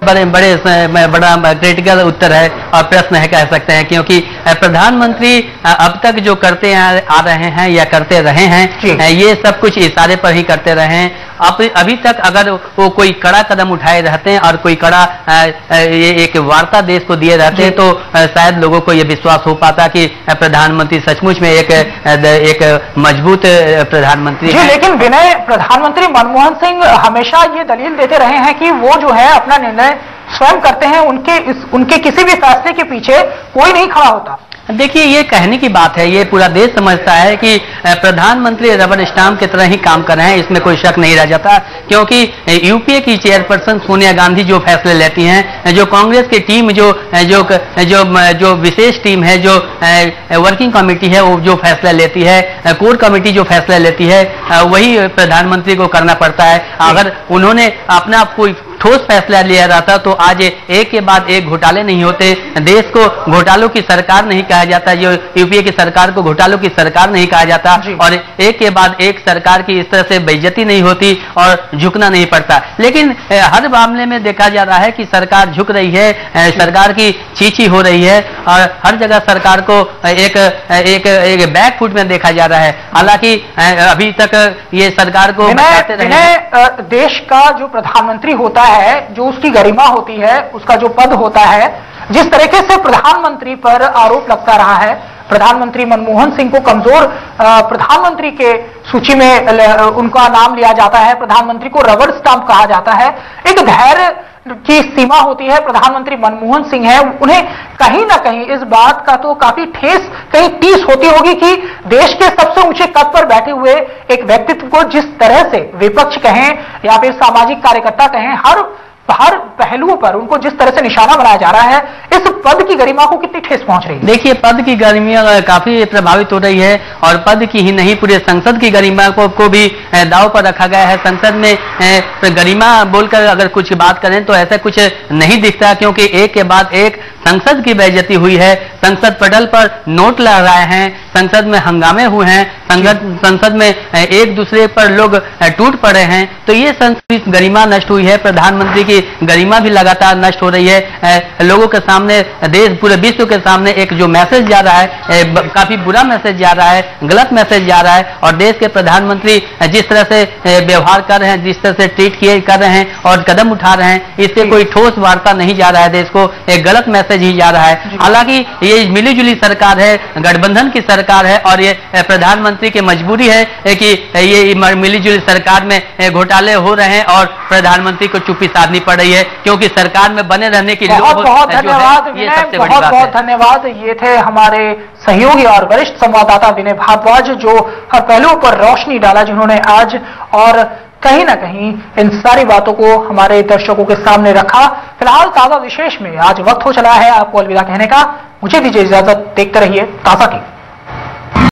बड़ा क्रिटिकल उत्तर है और प्रश्न है कह सकते हैं, क्योंकि प्रधानमंत्री अब तक जो करते आ रहे हैं या करते रहे हैं, ये सब कुछ इशारे पर ही करते रहे हैं। अभी तक अगर वो कोई कड़ा कदम उठाए रहते हैं और कोई कड़ा ये एक वार्ता देश को दिए रहते हैं, तो शायद लोगों को ये विश्वास हो पाता कि प्रधानमंत्री सचमुच में एक मजबूत प्रधानमंत्री है। लेकिन विनय, प्रधानमंत्री मनमोहन सिंह हमेशा ये दलील देते रहे हैं कि वो जो है अपना निर्णय स्वयं करते हैं, उनके किसी भी फैसले के पीछे कोई नहीं खड़ा होता। देखिए, ये कहने की बात है, ये पूरा देश समझता है कि प्रधानमंत्री रबर स्टाम्प की तरह ही काम कर रहे हैं, इसमें कोई शक नहीं रह जाता। क्योंकि यूपीए की चेयरपर्सन सोनिया गांधी जो फैसले लेती हैं, जो कांग्रेस की टीम जो विशेश टीम है, जो वर्किंग कमेटी है, वो जो फैसला लेती है, कोर कमेटी जो फैसला लेती है, वही प्रधानमंत्री को करना पड़ता है। अगर उन्होंने अपना कोई ठोस फैसला लिया रहता तो आज एक के बाद एक घोटाले नहीं होते, देश को घोटालों की सरकार नहीं कहा जाता, जो यूपीए की सरकार को घोटालों की सरकार नहीं कहा जाता, और एक के बाद एक सरकार की इस तरह से बेइज्जती नहीं होती और झुकना नहीं पड़ता। लेकिन हर मामले में देखा जा रहा है कि सरकार झुक रही है, सरकार की चीची हो रही है, और हर जगह सरकार को एक बैक फुट में देखा जा रहा है। हालांकि अभी तक ये सरकार को बताते रहे, देश का जो प्रधानमंत्री होता है, जो उसकी गरिमा होती है, उसका जो पद होता है, जिस तरीके से प्रधानमंत्री पर आरोप लगता रहा है, प्रधानमंत्री मनमोहन सिंह को कमजोर प्रधानमंत्री के सूची में उनका नाम लिया जाता है, प्रधानमंत्री को रबर स्टाम्प कहा जाता है। एक धैर्य की सीमा होती है, प्रधानमंत्री मनमोहन सिंह है, उन्हें कहीं ना कहीं इस बात का तो काफी ठेस कहीं टीस होती होगी कि देश के सबसे ऊंचे पद पर बैठे हुए एक व्यक्तित्व को जिस तरह से विपक्ष कहें या फिर सामाजिक कार्यकर्ता कहें, हर पहलुओं पर उनको जिस तरह से निशाना बनाया जा रहा है, इस पद की गरिमा को कितनी ठेस पहुंच रही है? देखिए, पद की गरिमा काफी प्रभावित हो रही है, और पद की ही नहीं, पूरे संसद की गरिमा को भी दांव पर रखा गया है। संसद में गरिमा बोलकर अगर कुछ बात करें तो ऐसा कुछ नहीं दिखता, क्योंकि एक के बाद एक संसद की बेइज्जती हुई है, संसद पटल पर नोट लहराए हैं, संसद में हंगामे हुए हैं, संसद में एक दूसरे पर लोग टूट पड़े हैं, तो ये संसद की गरिमा नष्ट हुई है, प्रधानमंत्री की गरिमा भी लगातार नष्ट हो रही है। लोगों के सामने, देश पूरे विश्व के सामने एक जो मैसेज जा रहा है, काफी बुरा मैसेज जा रहा है, गलत मैसेज जा रहा है, और देश के प्रधानमंत्री जिस तरह से व्यवहार कर रहे हैं, जिस तरह से ट्रीट कर रहे हैं और कदम उठा रहे हैं, इससे कोई ठोस वार्ता नहीं जा रहा है, देश को एक गलत मैसेज ही जा रहा है। हालांकि ये मिलीजुली सरकार है, गठबंधन की सरकार है, और ये प्रधानमंत्री की मजबूरी है कि ये मिलीजुली सरकार में घोटाले हो रहे हैं और प्रधानमंत्री को चुप्पी साधनी पड़ रही है, क्योंकि सरकार में बने रहने की बहुत धन्यवाद, बहुत धन्यवाद। ये थे हमारे सहयोगी और वरिष्ठ संवाददाता विनय भारद्वाज, जो हर पहलुओं पर रोशनी डाला, जिन्होंने आज और कहीं ना कहीं इन सारी बातों को हमारे दर्शकों के सामने रखा। फिलहाल ताजा विशेष में आज वक्त हो चला है आपको अलविदा कहने का। मुझे दीजिए इजाजत, देखते रहिए ताजा टीवी।